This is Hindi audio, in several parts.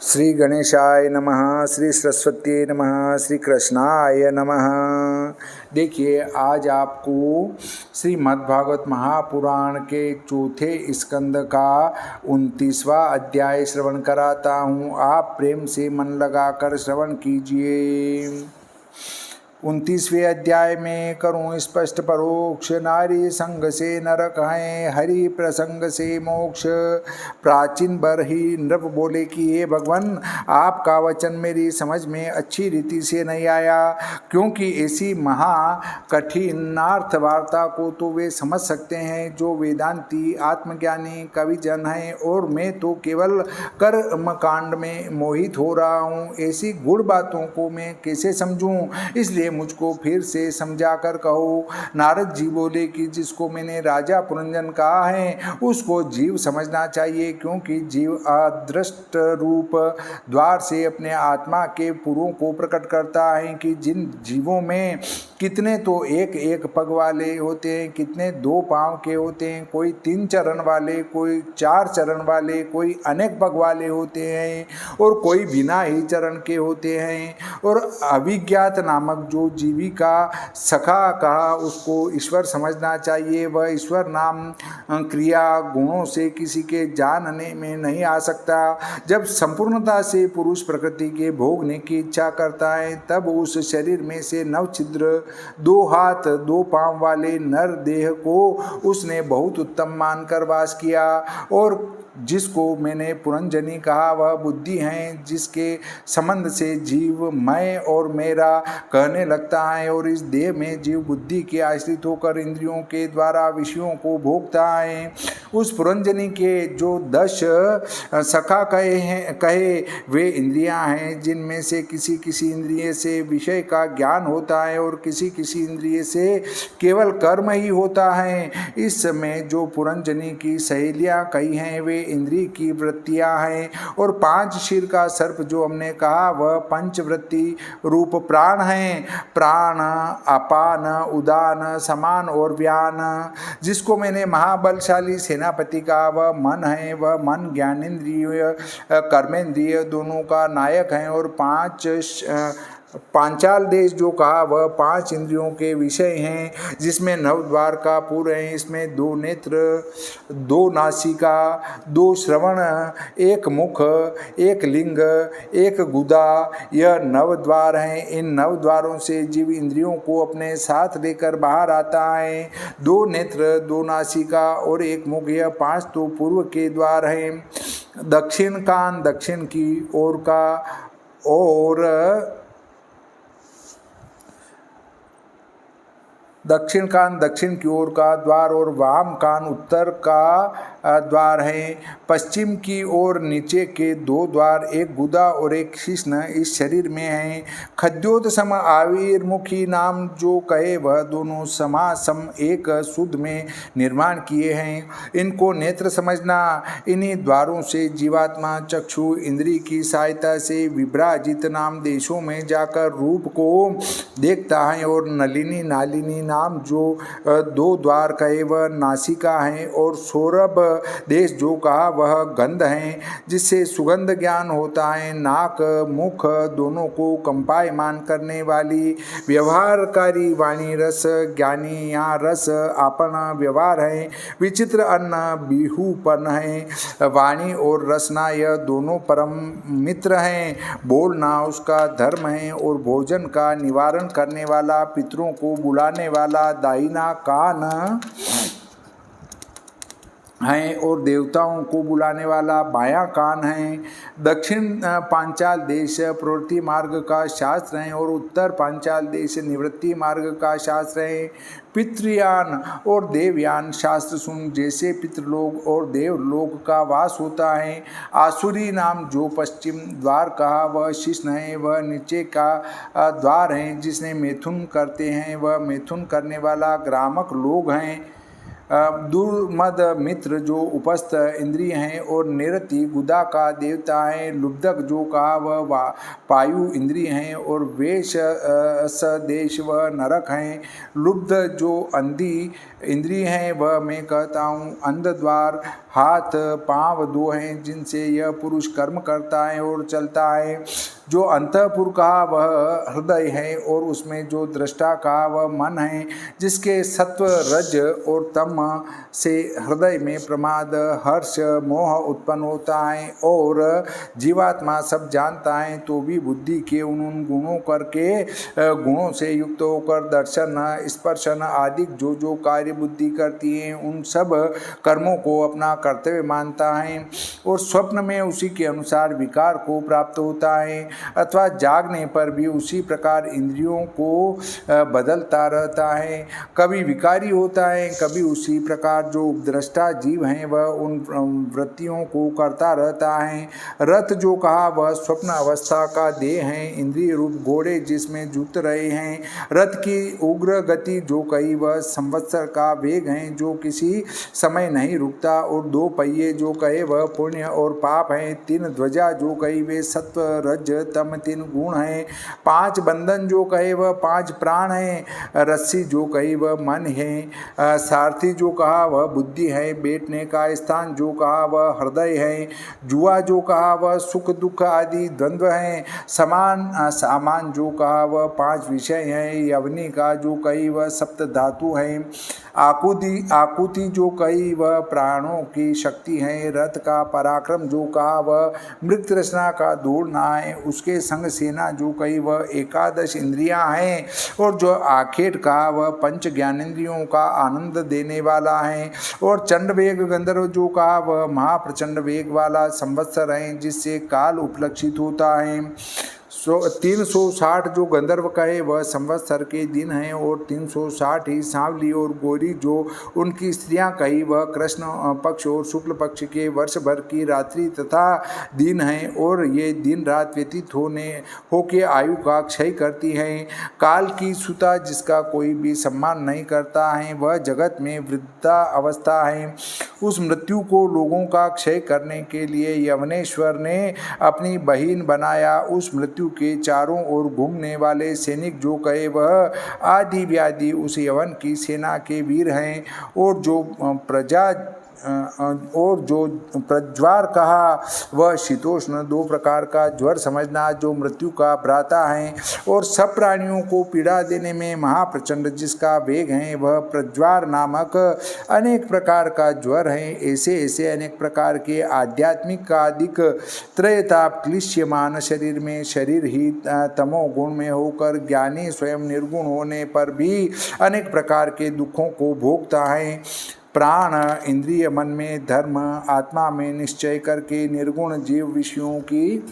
श्री गणेशाय नमः, श्री सरस्वती नमः, श्री कृष्णाय नमः। देखिए, आज आपको श्रीमद्भागवत महापुराण के चौथे स्कंद का 29वां अध्याय श्रवण कराता हूँ। आप प्रेम से मन लगाकर श्रवण कीजिए। 29वें अध्याय में करूँ स्पष्ट परोक्ष, नारी संग से नरक हैं, हरि प्रसंग से मोक्ष। प्राचीन बर ही नृप बोले कि हे भगवान, आपका वचन मेरी समझ में अच्छी रीति से नहीं आया, क्योंकि ऐसी महा कठिनार्थ वार्ता को तो वे समझ सकते हैं जो वेदांती आत्मज्ञानी कविजन हैं, और मैं तो केवल कर्म कांड में मोहित हो रहा हूँ। ऐसी गुड़ बातों को मैं कैसे समझूं? इसलिए मुझको फिर से समझा कर कहो। नारद जी बोले कि जिसको मैंने राजा पुरंजन कहा है उसको जीव समझना चाहिए, क्योंकि जीव अदृष्ट रूप द्वार से अपने आत्मा के पुरों को प्रकट करता है कि जिन जीवों में कितने तो एक एक पग वाले होते हैं, कितने दो पांव के होते हैं, कोई 3 चरण वाले, कोई 4 चरण वाले, कोई अनेक पग वाले होते हैं, और कोई बिना ही चरण के होते हैं। और अविज्ञात नामक जो जीवी का सखा कहा उसको ईश्वर समझना चाहिए। वह ईश्वर नाम क्रिया गुणों से किसी के जानने में नहीं आ सकता। जब संपूर्णता से पुरुष प्रकृति के भोगने की इच्छा करता है, तब उस शरीर में से नवछिद्र 2 हाथ 2 पांव वाले नर देह को उसने बहुत उत्तम मानकर वास किया। और जिसको मैंने पुरंजनी कहा वह बुद्धि है, जिसके संबंध से जीव मैं और मेरा कहने लगता है, और इस देह में जीव बुद्धि के आश्रित होकर इंद्रियों के द्वारा विषयों को भोगता है। उस पुरंजनी के जो 10 सखा कहे वे इंद्रियां हैं, जिनमें से किसी किसी इंद्रिय से विषय का ज्ञान होता है और किसी किसी इंद्रिय से केवल कर्म ही होता है। इस समय जो पुरंजनी की सहेलियां कही हैं वे इंद्रिय की वृत्तियां हैं, और 5 शीर का सर्प जो हमने कहा वह पंचवृत्ति रूप प्राण हैं। प्राण, अपान, उदान, समान और व्यान। जिसको मैंने महाबलशाली सेनापति कहा वह मन है। वह मन ज्ञानेन्द्रिय कर्मेंद्रिय दोनों का नायक है, और पांचाल देश जो कहा वह 5 इंद्रियों के विषय हैं, जिसमें 9 द्वार का पूर है। इसमें 2 नेत्र, 2 नासिका, 2 श्रवण, 1 मुख, 1 लिंग, 1 गुदा, यह 9 द्वार हैं। इन 9 द्वारों से जीव इंद्रियों को अपने साथ लेकर बाहर आता है। 2 नेत्र, 2 नासिका और 1 मुख, यह 5 तो पूर्व के द्वार हैं। दक्षिण कान दक्षिण की ओर का, और दक्षिण कान दक्षिण की ओर का द्वार, और वाम कान उत्तर का द्वार है। पश्चिम की ओर नीचे के 2 द्वार, 1 गुदा और 1 शिश्न इस शरीर में है। खद्योत सम आविर्मुखी नाम जो कहे वह दोनों समासम एक शुद्ध में निर्माण किए हैं। इनको नेत्र समझना। इन्हीं द्वारों से जीवात्मा चक्षु इंद्रिय की सहायता से विभ्राजित नाम देशों में जाकर रूप को देखता है, और नलिनी नालिनी नाम जो 2 द्वार कहे वह नासिका हैं, और सौरभ देश जो कहा वह गंध हैं, जिससे सुगंध ज्ञान होता है। नाक मुख दोनों को कंपायमान करने वाली व्यवहारकारी वाणी रस ज्ञानी, यहाँ रस आपन व्यवहार है। विचित्र अन्न बिहूपन है। वाणी और रसना यह दोनों परम मित्र हैं। बोलना उसका धर्म है, और भोजन का निवारण करने वाला, पितरों को बुलाने वाला दाहिना कान हैं, और देवताओं को बुलाने वाला बायां कान है। दक्षिण पांचाल देश प्रवृत्ति मार्ग का शास्त्र है, और उत्तर पांचाल देश निवृत्ति मार्ग का शास्त्र है। पितृयान और देवयान शास्त्र सुन। जैसे पितृलोक और देवलोक का वास होता है। आसुरी नाम जो पश्चिम द्वार कहा वह शिश्न है। वह नीचे का द्वार है, जिसने मैथुन करते हैं। वह मैथुन करने वाला ग्रामक लोग हैं। दुर्मद मित्र जो उपस्थ इंद्रिय हैं और निरति गुदा का देवता है। लुब्धक जो कहा वह पायु इंद्रिय हैं और वेश सदेश वह नरक हैं। लुब्ध जो अंधी इंद्रिय हैं वह मैं कहता हूँ अंध द्वार हाथ पांव दो हैं जिनसे यह पुरुष कर्म करता है और चलता है। जो अंतःपुर कहा वह हृदय है और उसमें जो दृष्टा कहा वह मन है, जिसके सत्व रज और तम से हृदय में प्रमाद हर्ष मोह उत्पन्न होता है और जीवात्मा सब जानता है तो भी बुद्धि के उन गुणों करके गुणों से युक्त होकर दर्शन स्पर्शन आदि जो कार्य बुद्धि करती है उन सब कर्मों को अपना कर्तव्य मानता है और स्वप्न में उसी के अनुसार विकार को प्राप्त होता है अथवा जागने पर भी उसी प्रकार इंद्रियों को बदलता रहता है। कभी विकारी होता है, कभी उसी प्रकार जो उपद्रष्टा जीव हैं वह उन वृत्तियों को करता रहता है। रथ जो कहा वह स्वप्न अवस्था का देह है। इंद्रिय रूप घोड़े जिसमें जुत रहे हैं। रथ की उग्र गति जो कही वह संवत्सर का वेग है जो किसी समय नहीं रुकता और दो पहिए जो कहे वह पुण्य और पाप हैं। तीन ध्वजा जो कही वे सत्व रज तम तीन गुण हैं। पांच बंधन जो कहे वह पांच प्राण हैं। रस्सी जो कही वह मन है। सारथी जो कहा वह बुद्धि है। बैठने का स्थान जो कहा वह हृदय है। जुआ जो कहा वह सुख दुख आदि द्वंद्व हैं। सामान जो कहा वह पांच विषय हैं। यवनी का जो कही वह सप्त धातु हैं। आकुति जो कही वह प्राणों की शक्ति है। रथ का पराक्रम जो कहा वह मृत रचना का दौड़ना है। उसके संग सेना जो कही वह एकादश इंद्रियां हैं और जो आखेट कहा वह पंच ज्ञानेंद्रियों का आनंद देने वाला है। और चंड वेग गंधर्व जो कहा वह महाप्रचंड वेग वाला संवत्सर है जिससे काल उपलक्षित होता है। 360 जो गंधर्व कहे वह संवत्सर के दिन हैं और 360 ही सांवली और गोरी जो उनकी स्त्रियां कही वह कृष्ण पक्ष और शुक्ल पक्ष के वर्ष भर की रात्रि तथा दिन हैं और ये दिन रात व्यतीत होके आयु का क्षय करती हैं। काल की सुता जिसका कोई भी सम्मान नहीं करता है वह जगत में वृद्धा अवस्था है। उस मृत्यु को लोगों का क्षय करने के लिए यवनेश्वर ने अपनी बहिन बनाया। उस मृत्यु के चारों ओर घूमने वाले सैनिक जो कहे वह आदि व्याधि उस यवन की सेना के वीर हैं और जो प्रज्वार कहा वह शीतोष्ण दो प्रकार का ज्वर समझना जो मृत्यु का भ्राता है और सब प्राणियों को पीड़ा देने में महाप्रचंड जिसका वेग है वह प्रज्वार नामक अनेक प्रकार का ज्वर है। ऐसे ऐसे अनेक प्रकार के आध्यात्मिक का अधिक त्रयताप क्लिश्यमान शरीर में शरीर ही तमोगुण में होकर ज्ञानी स्वयं निर्गुण होने पर भी अनेक प्रकार के दुखों को भोगता है। प्राण इंद्रिय मन में धर्म आत्मा में निश्चय करके निर्गुण जीव विषयों की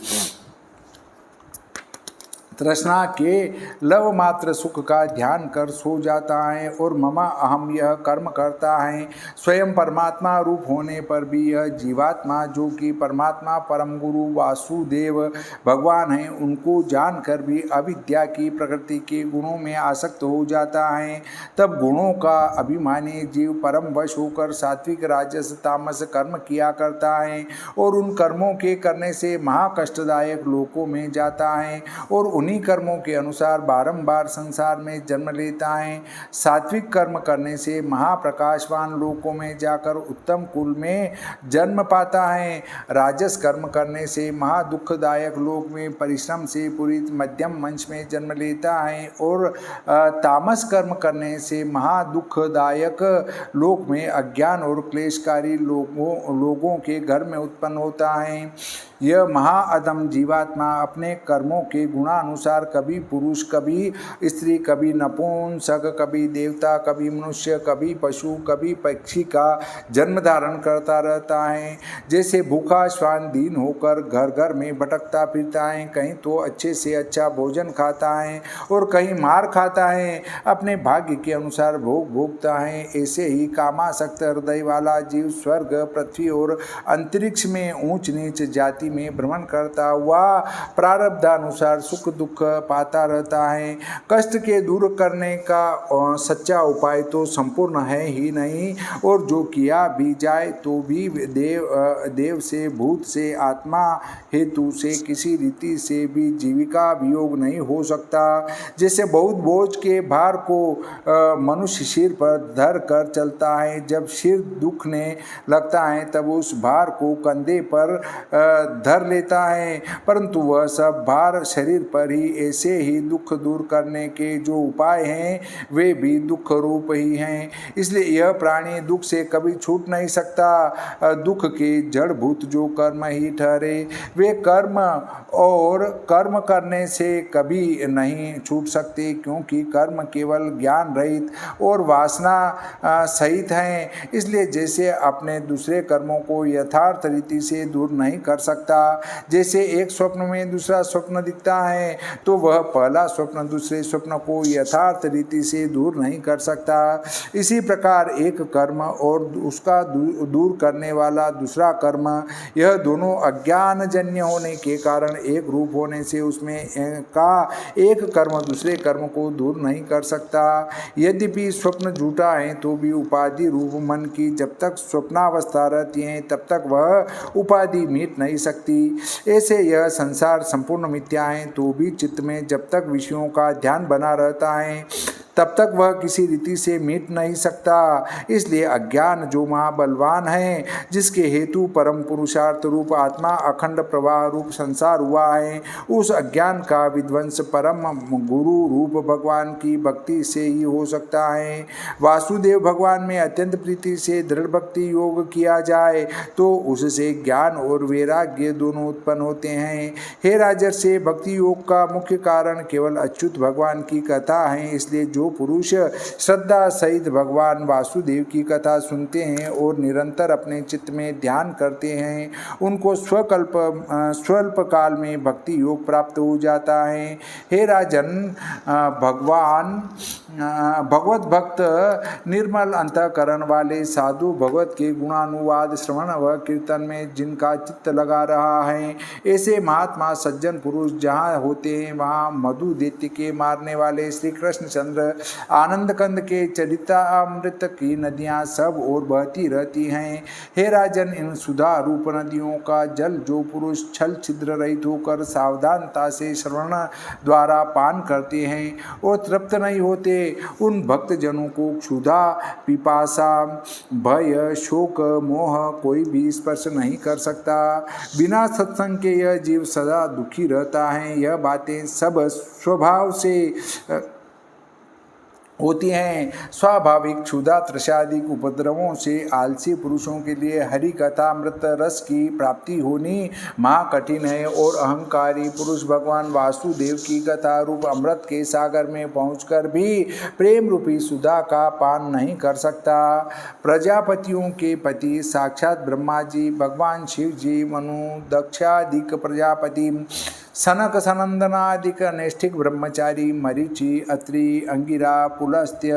तृष्णा के लव मात्र सुख का ध्यान कर सो जाता है और ममा अहम यह कर्म करता है। स्वयं परमात्मा रूप होने पर भी यह जीवात्मा जो कि परमात्मा परम गुरु वासुदेव भगवान है उनको जानकर भी अविद्या की प्रकृति के गुणों में आसक्त हो जाता है। तब गुणों का अभिमानी जीव परम वश होकर सात्विक राजस तामस कर्म किया करता है और उन कर्मों के करने से महाकष्टदायक लोकों में जाता है और उन्हीं कर्मों के अनुसार बारंबार संसार में जन्म लेता है। सात्विक कर्म करने से महाप्रकाशवान लोकों में जाकर उत्तम कुल में जन्म पाता है। राजस कर्म करने से महादुखदायक लोक में परिश्रम से पूरित मध्यम मंच में जन्म लेता है और तामस कर्म करने से महादुखदायक लोक में अज्ञान और क्लेशकारी लोगों के घर में उत्पन्न होता है। यह महाअधम जीवात्मा अपने कर्मों के गुणानुसार कभी पुरुष कभी स्त्री कभी नपुंसक कभी देवता कभी मनुष्य कभी पशु कभी पक्षी का जन्म धारण करता रहता है। जैसे भूखा श्वान दीन होकर घर घर में भटकता फिरता है, कहीं तो अच्छे से अच्छा भोजन खाता है और कहीं मार खाता है, अपने भाग्य के अनुसार भोग भोगता है। ऐसे ही कामासक्त हृदय वाला जीव स्वर्ग पृथ्वी और अंतरिक्ष में ऊंच नीच जाति में भ्रमण करता हुआ प्रारब्धानुसार सुख दुख पाता रहता है। कष्ट के दूर करने का सच्चा उपाय तो संपूर्ण है ही नहीं, और जो किया भी जाए तो भी देव से भूत से आत्मा हेतु से किसी रीति से भी जीविका वियोग नहीं हो सकता। जैसे बहुत बोझ के भार को मनुष्य सिर पर धर कर चलता है, जब सिर दुखने लगता है तब उस भार को कंधे पर धर लेता है, परंतु वह सब भार शरीर पर ही। ऐसे ही दुख दूर करने के जो उपाय हैं वे भी दुख रूप ही हैं। इसलिए यह प्राणी दुख से कभी छूट नहीं सकता। दुख के जड़भूत जो कर्म ही ठहरे वे कर्म और कर्म करने से कभी नहीं छूट सकते, क्योंकि कर्म केवल ज्ञान रहित और वासना सहित हैं। इसलिए जैसे अपने दूसरे कर्मों को यथार्थ रीति से दूर नहीं कर सकता, जैसे एक स्वप्न में दूसरा स्वप्न दिखता है तो वह पहला स्वप्न दूसरे स्वप्न को यथार्थ रीति से दूर नहीं कर सकता, इसी प्रकार एक कर्म और उसका दूर करने वाला दूसरा कर्म, यह दोनों अज्ञान जन्य होने के कारण एक रूप होने से उसमें का एक कर्म दूसरे कर्म को दूर नहीं कर सकता। यद्यपि स्वप्न झूठा है तो भी उपाधि रूप मन की जब तक स्वप्नावस्था रहती है तब तक वह उपाधि मिट नहीं सकती। ऐसे यह संसार संपूर्ण मिथ्या है तो भी चित्त में जब तक विषयों का ध्यान बना रहता है तब तक वह किसी रीति से मिट नहीं सकता। इसलिए अज्ञान जो महाबलवान है, जिसके हेतु परम पुरुषार्थ रूप आत्मा अखंड प्रवाह रूप संसार हुआ है, उस अज्ञान का विध्वंस परम गुरु रूप भगवान की भक्ति से ही हो सकता है। वासुदेव भगवान में अत्यंत प्रीति से दृढ़ भक्ति योग किया जाए तो उससे ज्ञान और वैराग्य दोनों उत्पन्न होते हैं। हे राजर, से भक्ति योग का मुख्य कारण केवल अच्युत भगवान की कथा है। इसलिए जो पुरुष श्रद्धा सहित भगवान वासुदेव की कथा सुनते हैं और निरंतर अपने चित्त में ध्यान करते हैं, उनको स्वल्प काल में भक्ति योग प्राप्त हो जाता है। हे राजन, भगवत भक्त निर्मल अंतःकरण वाले साधु भगवत के गुणानुवाद श्रवण व कीर्तन में जिनका चित्त लगा रहा है, ऐसे महात्मा सज्जन पुरुष जहाँ होते हैं वहाँ मधु दैत्य के मारने वाले श्री कृष्ण चंद्र आनंद कंद के चरितामृत की नदियाँ सब और बहती रहती हैं। हे राजन, इन सुधा रूप नदियों का जल जो पुरुष छल छिद्र रहित होकर सावधानता से श्रवण द्वारा पान करते हैं और तृप्त नहीं होते, उन भक्त जनों को क्षुधा पिपासा भय शोक मोह कोई भी स्पर्श नहीं कर सकता। बिना सत्संग के यह जीव सदा दुखी रहता है। यह बातें सब स्वभाव से होती हैं। स्वाभाविक क्षुधा त्रसादिक उपद्रवों से आलसी पुरुषों के लिए हरि कथा अमृत रस की प्राप्ति होनी महाकठिन है, और अहंकारी पुरुष भगवान वासुदेव की कथा रूप अमृत के सागर में पहुंचकर भी प्रेम रूपी सुधा का पान नहीं कर सकता। प्रजापतियों के पति साक्षात ब्रह्मा जी, भगवान शिव जी, मनु दक्षादिक प्रजापति, सनक सनंदनादिक नैष्ठिक ब्रह्मचारी, मरीचि अत्रि अंगिरा पुलस्त्य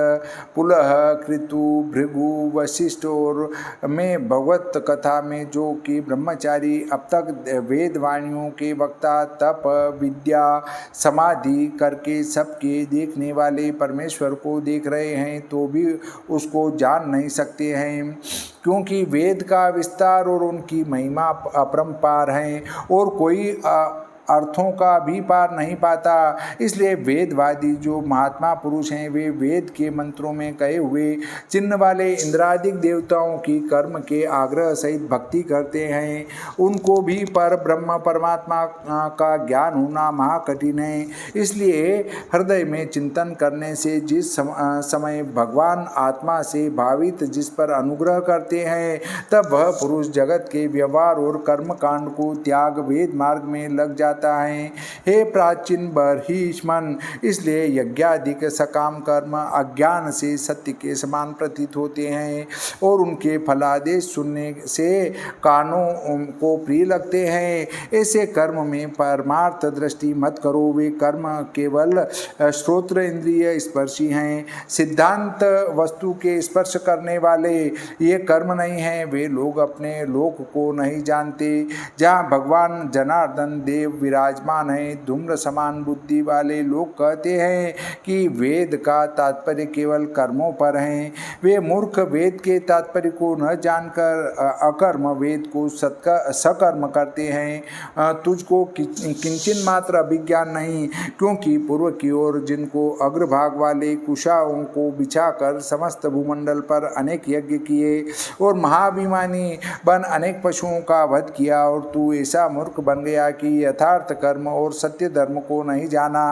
पुलह कृतु भृगु वशिष्ठ और में भगवत कथा में जो कि ब्रह्मचारी अब तक वेद वाणियों के वक्ता तप विद्या समाधि करके सबके देखने वाले परमेश्वर को देख रहे हैं तो भी उसको जान नहीं सकते हैं, क्योंकि वेद का विस्तार और उनकी महिमा अपरंपार है और कोई अर्थों का भी पार नहीं पाता। इसलिए वेदवादी जो महात्मा पुरुष हैं वे वेद के मंत्रों में कहे हुए चिन्ह वाले इंद्रादिक देवताओं की कर्म के आग्रह सहित भक्ति करते हैं। उनको भी पर ब्रह्म परमात्मा का ज्ञान होना महाकठिन है। इसलिए हृदय में चिंतन करने से जिस समय भगवान आत्मा से भावित जिस पर अनुग्रह करते हैं तब वह पुरुष जगत के व्यवहार और कर्म कांड को त्याग वेद मार्ग में लग जाता जाता है। हे प्राचीन बर्हिष्मन, इसलिए यज्ञाधिक सकाम कर्म अज्ञान से सत्य के समान प्रतीत होते हैं और उनके फलादेश सुनने से कानों को प्रिय लगते हैं। ऐसे कर्म में परमार्थ दृष्टि मत करो, वे कर्म केवल श्रोत्र इंद्रिय स्पर्शी हैं। सिद्धांत वस्तु के स्पर्श करने वाले ये कर्म नहीं हैं। वे लोग अपने लोक को नहीं जानते जहाँ भगवान जनार्दन देव विराजमान हैं। धूम्र समान बुद्धि वाले लोग कहते हैं कि वेद का तात्पर्य केवल कर्मों पर है। वे मूर्ख वेद के तात्पर्य को न जानकर अकर्म वेद को सकर्म करते हैं। तुझको किंचन मात्र अभिज्ञान नहीं, क्योंकि पूर्व की ओर जिनको अग्रभाग वाले कुशाओं को बिछाकर समस्त भूमंडल पर अनेक यज्ञ किए और महाभिमानी बन अनेक पशुओं का वध किया, और तू ऐसा मूर्ख बन गया कि यथार्थ कर्म और सत्य धर्म को नहीं जाना।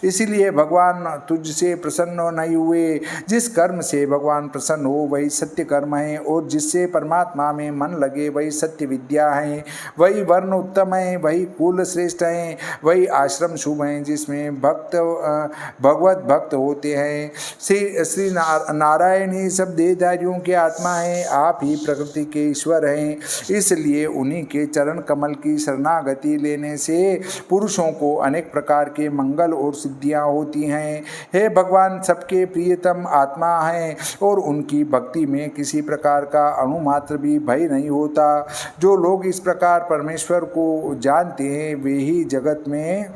इसीलिए भगवान तुझसे प्रसन्न नहीं हुए। जिस कर्म से भगवान प्रसन्न हो वही सत्य कर्म है, और जिससे परमात्मा में मन लगे वही सत्य विद्या है। वही वर्ण उत्तम है, वही कुल श्रेष्ठ है, वही आश्रम शुभ है, जिसमें भगवत भक्त होते हैं। श्री नारायण ही सब देहधारियों के आत्मा है। आप ही प्रकृति के ईश्वर हैं। इसलिए उन्हीं के चरण कमल की शरणागति लेने से पुरुषों को अनेक प्रकार के मंगल और सिद्धियां होती हैं। हे भगवान सबके प्रियतम आत्मा हैं और उनकी भक्ति में किसी प्रकार का अणुमात्र भी भय नहीं होता। जो लोग इस प्रकार परमेश्वर को जानते हैं वे ही जगत में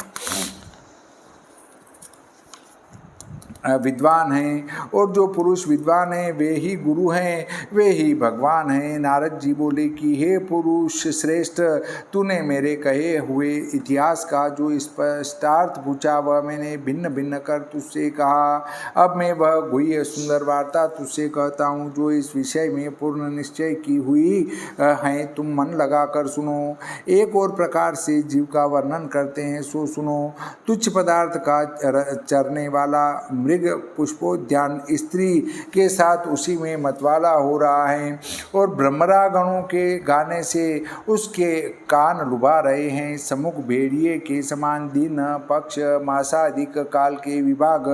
विद्वान हैं, और जो पुरुष विद्वान हैं वे ही गुरु हैं, वे ही भगवान हैं। नारद जी बोले कि हे पुरुष श्रेष्ठ, तूने मेरे कहे हुए इतिहास का जो स्पष्टार्थ पूछा वह मैंने भिन्न भिन्न कर तुझसे कहा। अब मैं वह गुह्य सुंदर वार्ता तुझसे कहता हूँ जो इस विषय में पूर्ण निश्चय की हुई है। तुम मन लगा कर सुनो। एक और प्रकार से जीव का वर्णन करते हैं, सो सुनो। तुच्छ पदार्थ का चरने वाला मृग पुष्पोद्यान स्त्री के साथ उसी में मतवाला हो रहा है, और ब्रह्मरागणों के गाने से उसके कान लुभा रहे हैं। सम्मुख भेड़िए के समान दिन पक्ष मासाधिक काल के विभाग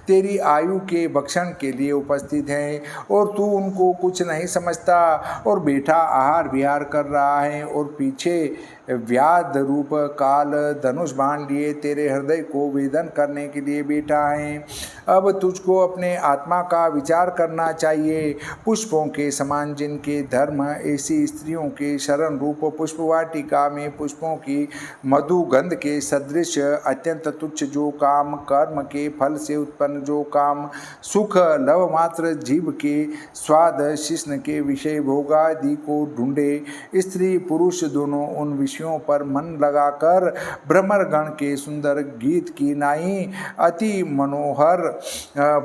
तेरी आयु के भक्षण के लिए उपस्थित हैं, और तू उनको कुछ नहीं समझता और बैठा आहार विहार कर रहा है, और पीछे व्याध रूप काल धनुष बाण लिए तेरे हृदय को वेदन करने के लिए बैठा है। अब तुझको अपने आत्मा का विचार करना चाहिए। पुष्पों के समान जिनके धर्म ऐसी स्त्रियों के शरण रूप पुष्पवाटिका में पुष्पों की मधुगंध के सदृश अत्यंत तुच्छ जो काम, कर्म के फल से उत्पन्न जो काम, सुख लव मात्र जीव के स्वाद शिष्ण के विषय भोगादि को ढूंढे। स्त्री पुरुष दोनों उन विषयों पर मन लगाकर ब्रह्मगण के सुंदर गीत की नाई अति मनोहर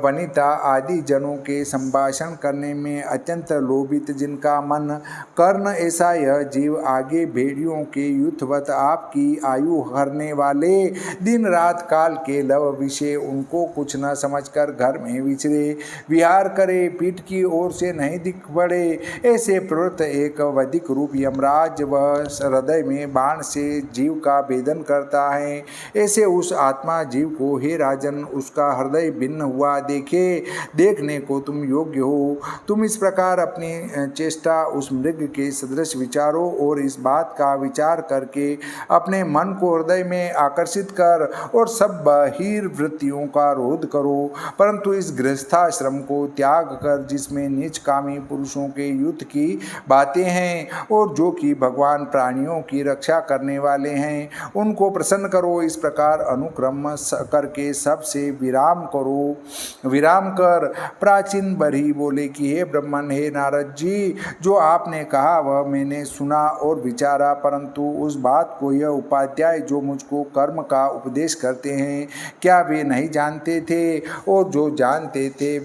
वनिता आदि जनों के संभाषण करने में अत्यंत लोभित जिनका मन कर्ण, ऐसा यह जीव आगे भेड़ियों के युद्धवत आपकी आयु हरने वाले दिन रात काल के लव विषय उनको कुछ न समझकर घर में विचरे विहार करे, पीठ की ओर से नहीं दिख पड़े। ऐसे प्रवृत्त एक वधिक रूप यमराज वह हृदय में बाण से जीव का भेदन करता है। ऐसे उस आत्मा जीव को हे राजन उसका हृदय भिन्न हुआ देखने को तुम योग्य हो। तुम इस प्रकार अपनी चेष्टा उस मृग के सदृश विचारो और इस बात का विचार करके अपने मन को हृदय में आकर्षित कर और सब बहिर्वृत्तियों का रोध करो। परंतु इस गृहस्थाश्रम को त्याग कर जिसमें नीच कामी पुरुषों के युद्ध की बातें हैं और जो कि भगवान प्राणियों की रक्षा करने वाले हैं, उनको प्रसन्न करो। इस प्रकार अनुक्रम करके सबसे विराम करो। विराम कर प्राचीन बरही बोले कि हे ब्रह्मन, हे नारद जी, जो आपने कहा वह मैंने सुना और विचारा, परंतु उस बात को यह उपाध्याय जो मुझको कर्म का उपदेश करते हैं क्या वे नहीं जानते थे? और जो जानते थे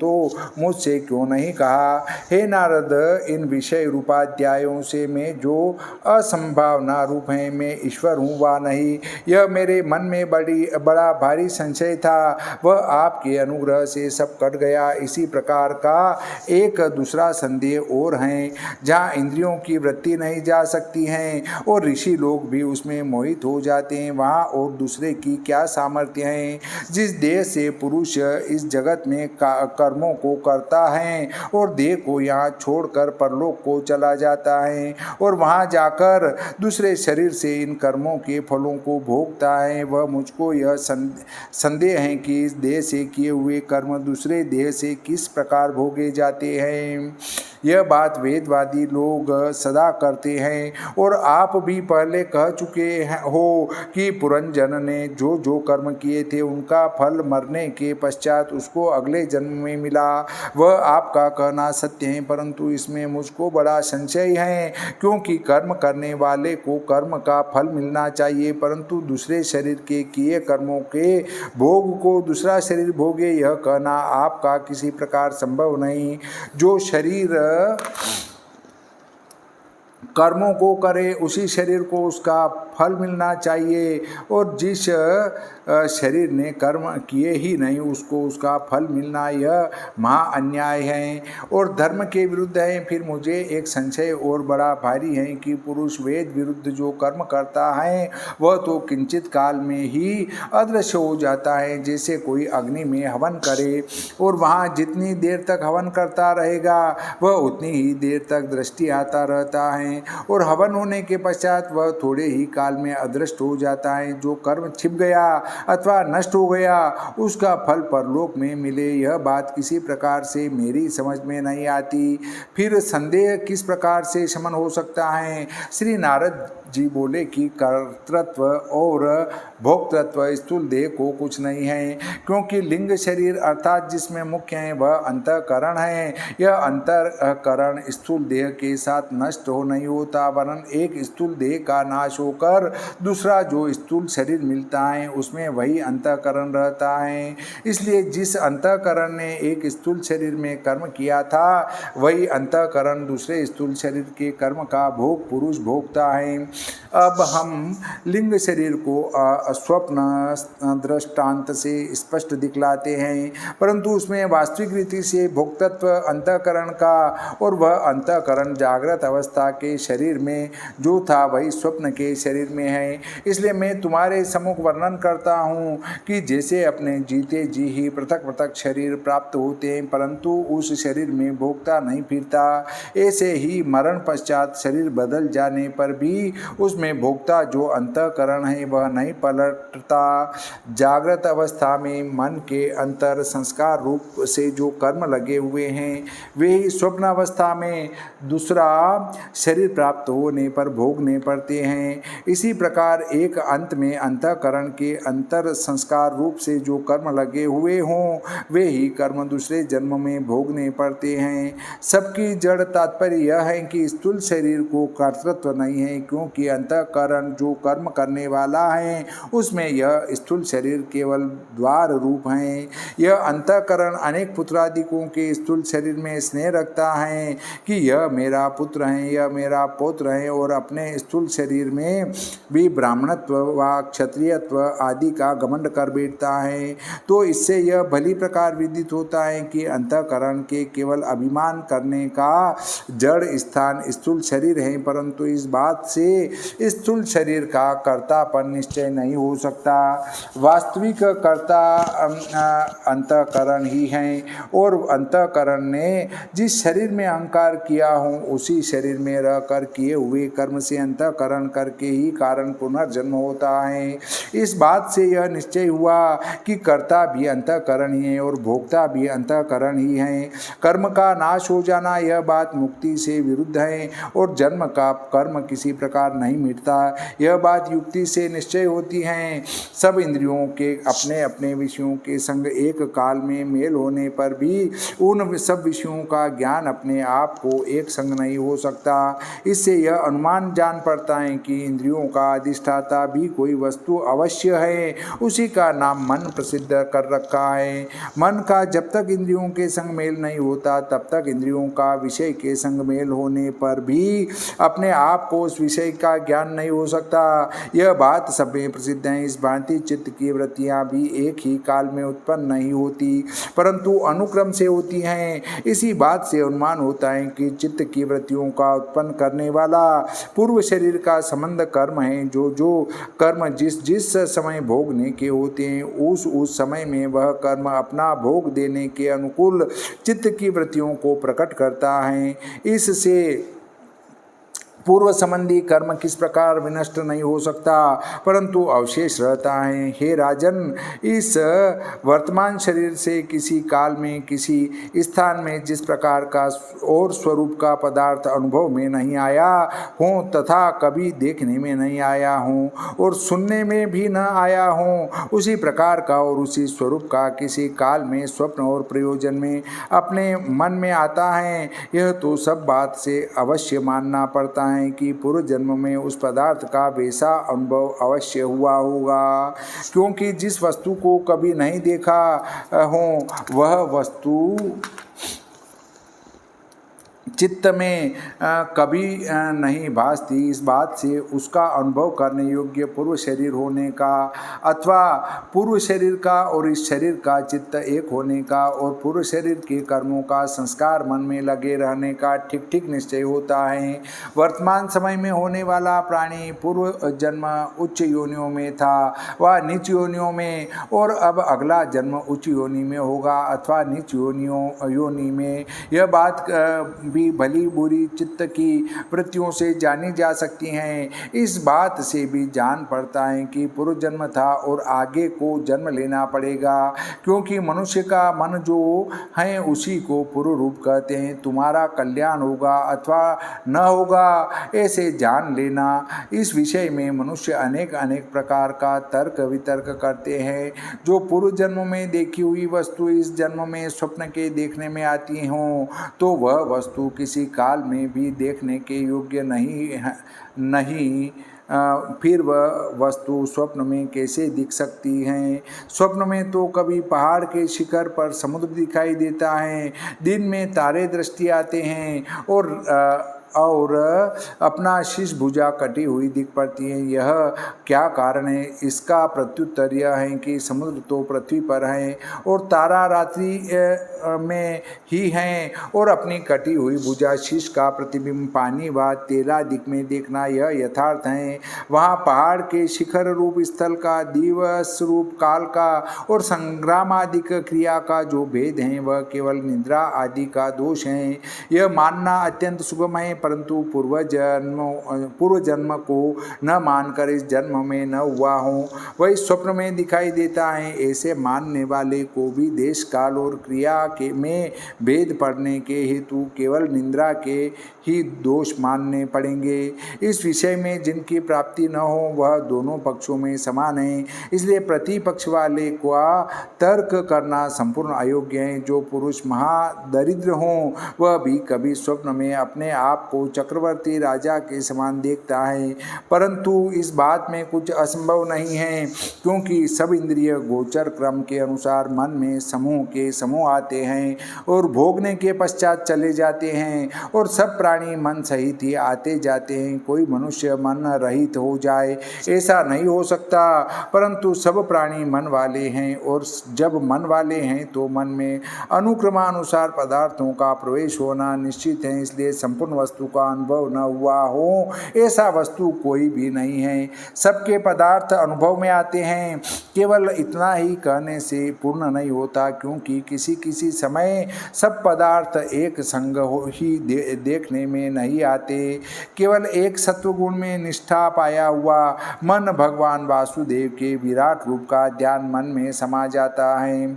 तो मुझसे क्यों नहीं कहा? हे नारद, इन विषय रूपाध्यायों से मैं जो असंभव भावना रूप हैं, मैं ईश्वर हूँ वा नहीं, यह मेरे मन में बड़ा भारी संशय था, वह आपके अनुग्रह से सब कट गया। इसी प्रकार का एक दूसरा संदेह और है, जहाँ इंद्रियों की वृत्ति नहीं जा सकती हैं और ऋषि लोग भी उसमें मोहित हो जाते हैं, वहाँ और दूसरे की क्या सामर्थ्य है। जिस देह से पुरुष इस जगत में कर्मों को करता है और देह को यहाँ छोड़कर परलोक को चला जाता है और वहाँ जाकर दूसरे शरीर से इन कर्मों के फलों को भोगता है, वह मुझको यह संदेह है कि इस देह से किए हुए कर्म दूसरे देह से किस प्रकार भोगे जाते हैं। यह बात वेदवादी लोग सदा करते हैं और आप भी पहले कह चुके हो कि पुरंजन ने जो जो कर्म किए थे उनका फल मरने के पश्चात उसको अगले जन्म में मिला। वह आपका कहना सत्य है, परंतु इसमें मुझको बड़ा संशय है, क्योंकि कर्म करने वाले को कर्म का फल मिलना चाहिए, परंतु दूसरे शरीर के किए कर्मों के भोग को दूसरा शरीर भोगे, यह कहना आपका किसी प्रकार संभव नहीं। जो शरीर कर्मों को करे उसी शरीर को उसका फल मिलना चाहिए, और जिस शरीर ने कर्म किए ही नहीं उसको उसका फल मिलना यह महा अन्याय है और धर्म के विरुद्ध है। फिर मुझे एक संशय और बड़ा भारी है कि पुरुष वेद विरुद्ध जो कर्म करता है वह तो किंचित काल में ही अदृश्य हो जाता है, जैसे कोई अग्नि में हवन करे और वहाँ जितनी देर तक हवन करता रहेगा वह उतनी ही देर तक दृष्टि आता रहता है और हवन होने के पश्चात वह थोड़े ही काल में अदृष्ट हो जाता है। जो कर्म छिप गया अथवा नष्ट हो गया उसका फल परलोक में मिले, यह बात किसी प्रकार से मेरी समझ में नहीं आती। फिर संदेह किस प्रकार से शमन हो सकता है। श्री नारद जी बोले कि कर्तृत्व और भोक्तृत्व स्थूल देह को कुछ नहीं है, क्योंकि लिंग शरीर अर्थात जिसमें मुख्य है वह अंतःकरण है। यह अंतःकरण स्थूल देह के साथ नष्ट हो नहीं होता, वरन एक स्थूल देह का नाश होकर दूसरा जो स्थूल शरीर मिलता है उसमें वही अंतःकरण रहता है। इसलिए जिस अंतःकरण ने एक स्थूल शरीर में कर्म किया था वही अंतःकरण दूसरे स्थूल शरीर के कर्म का भोग पुरुष भोगता है। अब हम लिंग शरीर को स्वप्न दृष्टांत से स्पष्ट दिखलाते हैं, परंतु उसमें वास्तविक रीति से भोक्तत्व अंतःकरण का और वह अंतःकरण जागृत अवस्था के शरीर में जो था वही स्वप्न के शरीर में है। इसलिए मैं तुम्हारे सम्मुख वर्णन करता हूँ कि जैसे अपने जीते जी ही पृथक पृथक शरीर प्राप्त होते हैं परंतु उस शरीर में भोक्ता नहीं फिरता, ऐसे ही मरण पश्चात शरीर बदल जाने पर भी उसमें भोक्ता जो अंतःकरण है वह नहीं पलटता। जागृत अवस्था में मन के अंतर संस्कार रूप से जो कर्म लगे हुए हैं वे ही स्वप्न अवस्था में दूसरा शरीर प्राप्त होने पर भोगने पड़ते हैं। इसी प्रकार एक अंत में अंतःकरण के अंतर संस्कार रूप से जो कर्म लगे हुए हों वे ही कर्म दूसरे जन्म में भोगने पड़ते हैं। सबकी जड़ तात्पर्य यह है कि स्थूल शरीर को कर्तृत्व नहीं है, क्योंकि अंतःकरण जो कर्म करने वाला है उसमें यह स्थूल शरीर केवल द्वार रूप है। यह अंतःकरण अनेक पुत्रादिकों के स्थूल शरीर में स्नेह रखता है कि यह मेरा पुत्र है, यह मेरा पौत्र है, और अपने स्थूल शरीर में भी ब्राह्मणत्व व क्षत्रियत्व आदि का घमंड कर बैठता है। तो इससे यह भली प्रकार विदित होता है कि अंतःकरण के केवल अभिमान करने का जड़ स्थान स्थूल शरीर है, परंतु इस बात से स्थूल शरीर का कर्तापन निश्चय नहीं हो सकता। वास्तविक कर्ता अंतःकरण ही है और अंतःकरण ने जिस शरीर में अहंकार किया हो उसी शरीर में रहकर किए हुए कर्म से अंतःकरण करके ही कारण पुनर्जन्म होता है। इस बात से यह निश्चय हुआ कि कर्ता भी अंतःकरण ही है और भोक्ता भी अंतःकरण ही है। कर्म का नाश हो जाना यह बात मुक्ति से विरुद्ध है और जन्म का कर्म किसी प्रकार नहीं मिटता, यह बात युक्ति से निश्चय होती है। सब इंद्रियों के अपने अपने विषयों के संग एक काल में मेल होने पर भी उन सब विषयों का ज्ञान अपने आप को एक संग नहीं हो सकता। इससे यह अनुमान जान पड़ता है कि इंद्रियों का अधिष्ठाता भी कोई वस्तु अवश्य है, उसी का नाम मन प्रसिद्ध कर रखा है। मन का जब तक इंद्रियों के संग मेल नहीं होता तब तक इंद्रियों का विषय के संग मेल होने पर भी अपने आप को उस विषय का ज्ञान नहीं हो सकता। यह बात सब में प्रसिद्ध है। इस भांति चित्त की वृत्तियां भी एक ही काल में उत्पन्न नहीं होती, परंतु अनुक्रम से होती हैं। इसी बात से अनुमान होता है कि चित्त की वृत्तियों का उत्पन्न करने वाला पूर्व शरीर का संबंध कर्म है। जो जो कर्म जिस जिस समय भोगने के होते हैं, उस समय में वह कर्म अपना भोग देने के अनुकूल चित्त की वृत्तियों को प्रकट करता है। इससे पूर्व संबंधी कर्म किस प्रकार विनष्ट नहीं हो सकता, परंतु अवशेष रहता है। हे राजन, इस वर्तमान शरीर से किसी काल में किसी स्थान में जिस प्रकार का और स्वरूप का पदार्थ अनुभव में नहीं आया हो तथा कभी देखने में नहीं आया हो और सुनने में भी न आया हो, उसी प्रकार का और उसी स्वरूप का किसी काल में स्वप्न और प्रयोजन में अपने मन में आता है। यह तो सब बात से अवश्य मानना पड़ता है कि पूर्व जन्म में उस पदार्थ का वैसा अनुभव अवश्य हुआ होगा, क्योंकि जिस वस्तु को कभी नहीं देखा हो वह वस्तु चित्त में कभी नहीं भासती। इस बात से उसका अनुभव करने योग्य पूर्व शरीर होने का अथवा पूर्व शरीर का और इस शरीर का चित्त एक होने का और पूर्व शरीर के कर्मों का संस्कार मन में लगे रहने का ठीक ठीक निश्चय होता है। वर्तमान समय में होने वाला प्राणी पूर्व जन्म उच्च योनियों में था व नीच योनियों में, और अब अगला जन्म उच्च योनि में होगा अथवा नीच योनि में। यह बात भी भली बुरी चित्त की वृत्तियों से जानी जा सकती हैं। इस बात से भी जान पड़ता है कि पूर्व जन्म था और आगे को जन्म लेना पड़ेगा, क्योंकि मनुष्य का मन जो है उसी को पूर्व रूप कहते हैं। तुम्हारा कल्याण होगा अथवा न होगा ऐसे जान लेना। इस विषय में मनुष्य अनेक अनेक प्रकार का तर्क वितर्क करते हैं। जो पूर्व जन्म में देखी हुई वस्तु इस जन्म में स्वप्न के देखने में आती हों तो वह वस्तु किसी काल में भी देखने के योग्य नहीं फिर वह वस्तु स्वप्न में कैसे दिख सकती हैं। स्वप्न में तो कभी पहाड़ के शिखर पर समुद्र दिखाई देता है, दिन में तारे दृष्टि आते हैं और अपना शीश भुजा कटी हुई दिख पड़ती है। यह क्या कारण है? इसका प्रत्युत्तर यह है कि समुद्र तो पृथ्वी पर है और तारा रात्रि में ही है, और अपनी कटी हुई भुजा शीश का प्रतिबिंब पानी व तेला दिख में देखना यह यथार्थ है। वहाँ पहाड़ के शिखर रूप स्थल का, दिवस रूप काल का और संग्रामादिक क्रिया का जो भेद है वह केवल निद्रा आदि का दोष है। यह मानना अत्यंत सुगम है, परंतु पूर्व जन्म को न मानकर इस जन्म में न हुआ हो वही स्वप्न में दिखाई देता है। ऐसे मानने वाले को भी देश काल और क्रिया के में भेद पड़ने के हेतु केवल निद्रा के ही दोष मानने पड़ेंगे। इस विषय में जिनकी प्राप्ति न हो वह दोनों पक्षों में समान है, इसलिए प्रतिपक्ष वाले का तर्क करना संपूर्ण अयोग्य है। जो पुरुष महादरिद्र हों वह भी कभी स्वप्न में अपने आप को चक्रवर्ती राजा के समान देखता है, परंतु इस बात में कुछ असंभव नहीं है, क्योंकि सब इंद्रिय गोचर क्रम के अनुसार मन में समूह के समूह आते हैं और भोगने के पश्चात चले जाते हैं, और सब प्राणी मन सहित ही आते जाते हैं। कोई मनुष्य मन रहित हो जाए ऐसा नहीं हो सकता, परंतु सब प्राणी मन वाले हैं, और जब मन वाले हैं तो मन में अनुक्रमानुसार पदार्थों का प्रवेश होना निश्चित है। इसलिए संपूर्ण वस्तु का अनुभव न हुआ हो ऐसा वस्तु कोई भी नहीं है। सबके पदार्थ अनुभव में आते हैं, केवल इतना ही कहने से पूर्ण नहीं होता, क्योंकि किसी किसी समय सब पदार्थ एक संग ही देखने में नहीं आते। केवल एक सत्वगुण में निष्ठा पाया हुआ मन भगवान वासुदेव के विराट रूप का ध्यान मन में समा जाता है।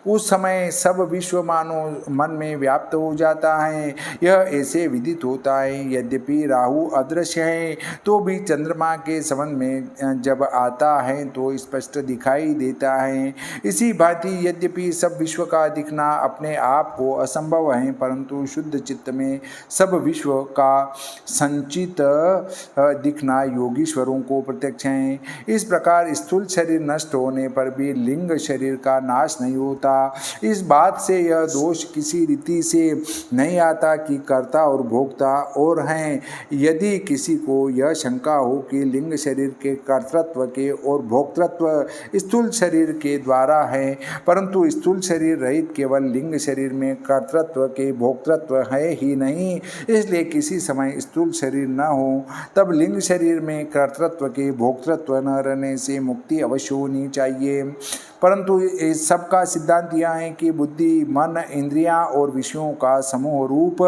उस समय सब विश्व मानो मन में व्याप्त हो जाता है। यह ऐसे विदित होता है, यद्यपि राहु अदृश्य है तो भी चंद्रमा के संबंध में जब आता है तो स्पष्ट दिखाई देता है। इसी भांति यद्यपि सब विश्व का दिखना अपने आप को असंभव है, परंतु शुद्ध चित्त में सब विश्व का संचित दिखना योगीश्वरों को प्रत्यक्ष है। इस प्रकार स्थूल शरीर नष्ट होने पर भी लिंग शरीर का नाश नहीं होता। होता। इस बात से यह दोष किसी रीति से नहीं आता कि कर्ता और भोक्ता और हैं। यदि किसी को यह शंका हो कि लिंग शरीर के कर्तृत्व के और भोक्तृत्व स्थूल शरीर के द्वारा है, परंतु स्थूल शरीर रहित केवल लिंग शरीर में कर्तृत्व के भोक्तृत्व है ही नहीं, इसलिए किसी समय स्थूल शरीर न हो तब लिंग शरीर में कर्तृत्व के भोक्तृत्व न रहने से मुक्ति अवश्य होनी चाहिए। परंतु इस सब का सिद्धांत यह है कि बुद्धि, मन, इंद्रियां और विषयों का समूह रूप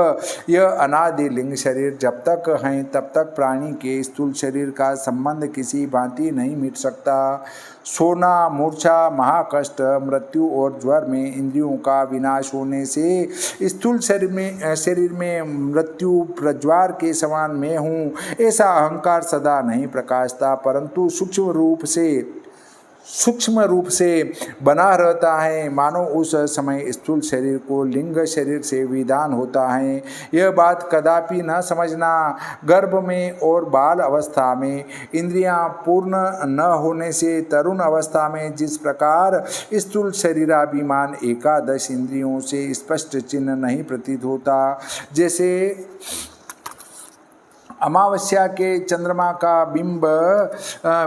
यह अनादि लिंग शरीर जब तक हैं तब तक प्राणी के स्थूल शरीर का संबंध किसी भांति नहीं मिट सकता। सोना, मूर्छा, महाकष्ट, मृत्यु और ज्वर में इंद्रियों का विनाश होने से स्थूल शरीर में मृत्यु प्रज्वार के समान मैं हूँ ऐसा अहंकार सदा नहीं प्रकाशता, परंतु सूक्ष्म रूप से बना रहता है, मानो उस समय स्थूल शरीर को लिंग शरीर से विदान होता है। यह बात कदापि न समझना। गर्भ में और बाल अवस्था में इंद्रियां पूर्ण न होने से तरुण अवस्था में जिस प्रकार स्थूल शरीराभिमान एकादश इंद्रियों से स्पष्ट चिन्ह नहीं प्रतीत होता, जैसे अमावस्या के चंद्रमा का बिंब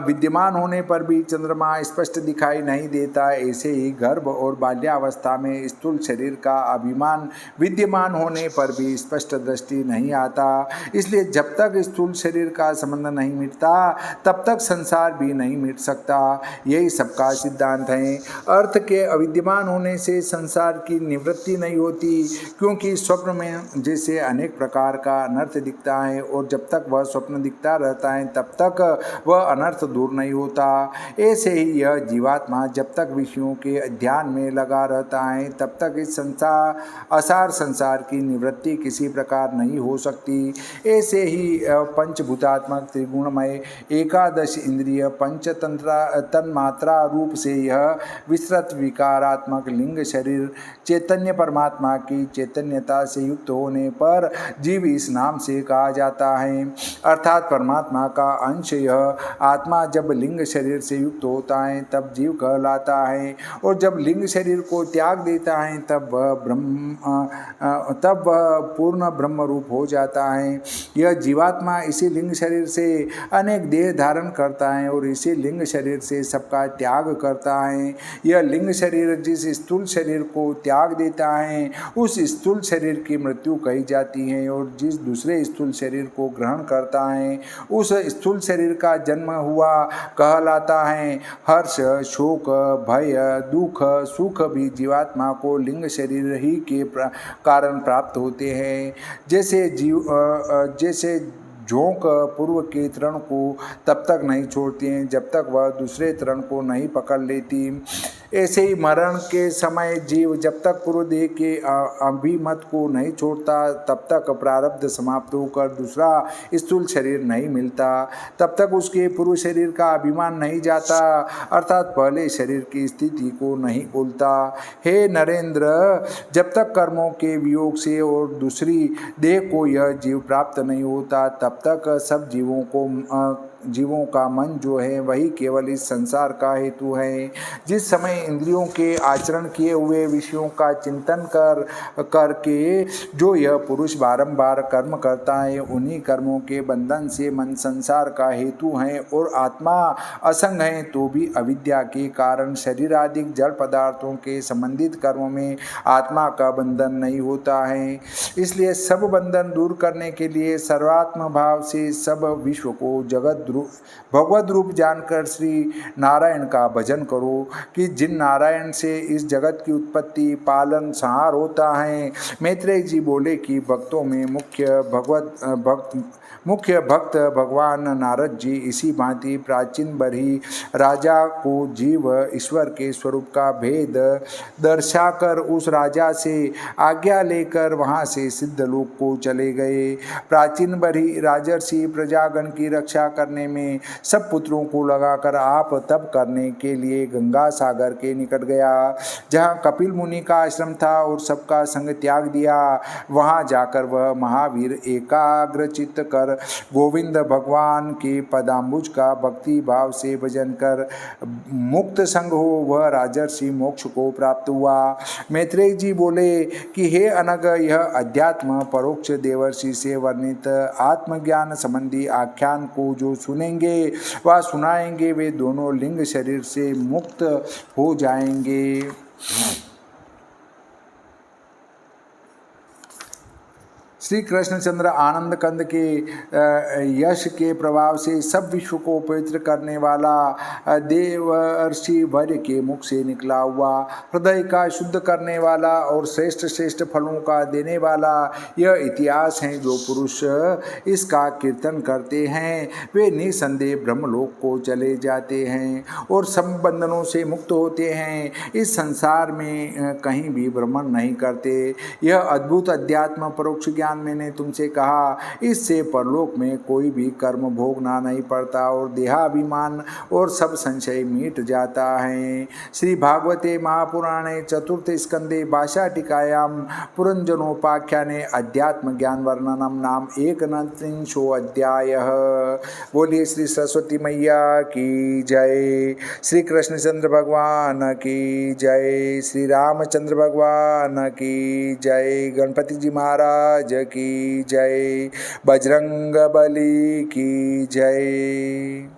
विद्यमान होने पर भी चंद्रमा स्पष्ट दिखाई नहीं देता, ऐसे ही गर्भ और बाल्यावस्था में स्थूल शरीर का अभिमान विद्यमान होने पर भी स्पष्ट दृष्टि नहीं आता। इसलिए जब तक स्थूल शरीर का संबंध नहीं मिटता तब तक संसार भी नहीं मिट सकता। यही सबका सिद्धांत है। अर्थ के अविद्यमान होने से संसार की निवृत्ति नहीं होती, क्योंकि स्वप्न में जैसे अनेक प्रकार का अनर्थ दिखता है और जब तक वह स्वप्न दिखता रहता है तब तक वह अनर्थ दूर नहीं होता, ऐसे ही यह जीवात्मा जब तक विषयों के ध्यान में लगा रहता है तब तक इस असार संसार की निवृत्ति किसी प्रकार नहीं हो सकती। ऐसे ही पंचभूतात्मक त्रिगुणमय एकादश इंद्रिय पंच तन्मात्रा रूप से यह विस्तृत विकारात्मक लिंग शरीर चैतन्य परमात्मा की चैतन्यता से युक्त होने पर जीव इस नाम से कहा जाता है। अर्थात परमात्मा का अंश यह आत्मा जब लिंग शरीर से युक्त होता है तब जीव कहलाता है, और जब लिंग शरीर को त्याग देता है तब वह पूर्ण ब्रह्म रूप हो जाता है। यह जीवात्मा इसी लिंग शरीर से अनेक देह धारण करता है और इसी लिंग शरीर से सबका त्याग करता है। यह लिंग शरीर जिस स्थूल शरीर को त्याग देता है उस स्थूल शरीर की मृत्यु कही जाती है, और जिस दूसरे स्थूल शरीर को ग्रहण करता है उस स्थूल शरीर का जन्म हुआ कहलाता है। हर्ष, शोक, भय, दुख, सुख भी जीवात्मा को लिंग शरीर ही के कारण प्राप्त होते हैं। जैसे झोंक पूर्व के तृण को तब तक नहीं छोड़ती हैं जब तक वह दूसरे तृण को नहीं पकड़ लेती, ऐसे ही मरण के समय जीव जब तक पूर्व देह के अभिमत को नहीं छोड़ता तब तक प्रारब्ध समाप्त होकर दूसरा स्थूल शरीर नहीं मिलता, तब तक उसके पूर्व शरीर का अभिमान नहीं जाता, अर्थात पहले शरीर की स्थिति को नहीं भूलता। हे नरेंद्र, जब तक कर्मों के वियोग से और दूसरी देह को यह जीव प्राप्त नहीं होता तब तक सब जीवों का मन जो है वही केवल इस संसार का हेतु है। जिस समय इंद्रियों के आचरण किए हुए विषयों का चिंतन करके जो यह पुरुष बारंबार कर्म करता है उन्हीं कर्मों के बंधन से मन संसार का हेतु है और आत्मा असंग है, तो भी अविद्या के कारण शरीर आदि जड़ पदार्थों के संबंधित कर्मों में आत्मा का बंधन नहीं होता है। इसलिए सब बंधन दूर करने के लिए सर्वात्म भाव से सब विश्व को भगवत रूप जानकर श्री नारायण का भजन करो कि जिन नारायण से इस जगत की उत्पत्ति, पालन, संहार होता है। मैत्रेय जी बोले कि भक्तों में मुख्य भक्त भगवान नारद जी इसी भांति प्राचीन बरही राजा को जीव ईश्वर के स्वरूप का भेद दर्शाकर उस राजा से आज्ञा लेकर वहां से सिद्धलोक को चले गए। प्राचीन बरही राजर्षि प्रजागण की रक्षा करने में सब पुत्रों को लगाकर आप तप करने के लिए गंगा सागर के निकट गया, जहाँ कपिल मुनि का आश्रम था, और सबका संग त्याग दिया। वहाँ जाकर वह महावीर एकाग्रचित्त कर गोविंद भगवान के पदाम्बुज का भक्ति भाव से भजन कर मुक्त संग हो वह राजर्षि मोक्ष को प्राप्त हुआ। मैत्रेय जी बोले कि हे अनग, यह अध्यात्म परोक्ष देवर्षि से वर्णित आत्मज्ञान संबंधी आख्यान को जो सुनेंगे व सुनाएंगे वे दोनों लिंग शरीर से मुक्त हो जाएंगे। श्री कृष्णचंद्र आनंद कंद के यश के प्रभाव से सब विश्व को पवित्र करने वाला देवर्षि वर्य के मुख से निकला हुआ, हृदय का शुद्ध करने वाला और श्रेष्ठ श्रेष्ठ फलों का देने वाला यह इतिहास है। जो पुरुष इसका कीर्तन करते हैं वे निसंदेह ब्रह्मलोक को चले जाते हैं और सब बंधनों से मुक्त होते हैं। इस संसार में कहीं भी भ्रमण नहीं करते। यह अद्भुत अध्यात्म परोक्ष ज्ञान मैंने तुमसे कहा, इससे परलोक में कोई भी कर्म भोगना नहीं पड़ता और देहाभिमान और सब संशय मिट जाता है। श्री भागवते महापुराणे चतुर्थ स्कंदे भाषाटिकायां पुरंजनोपाख्याने अध्यात्म ज्ञान वर्णनम नाम 139 अध्यायः। बोलिए श्री सरस्वती मैया की जय, श्री कृष्णचंद्र भगवान की जय, श्री रामचंद्र भगवान की जय, गणपति जी महाराज की जय, बजरंग बली की जय।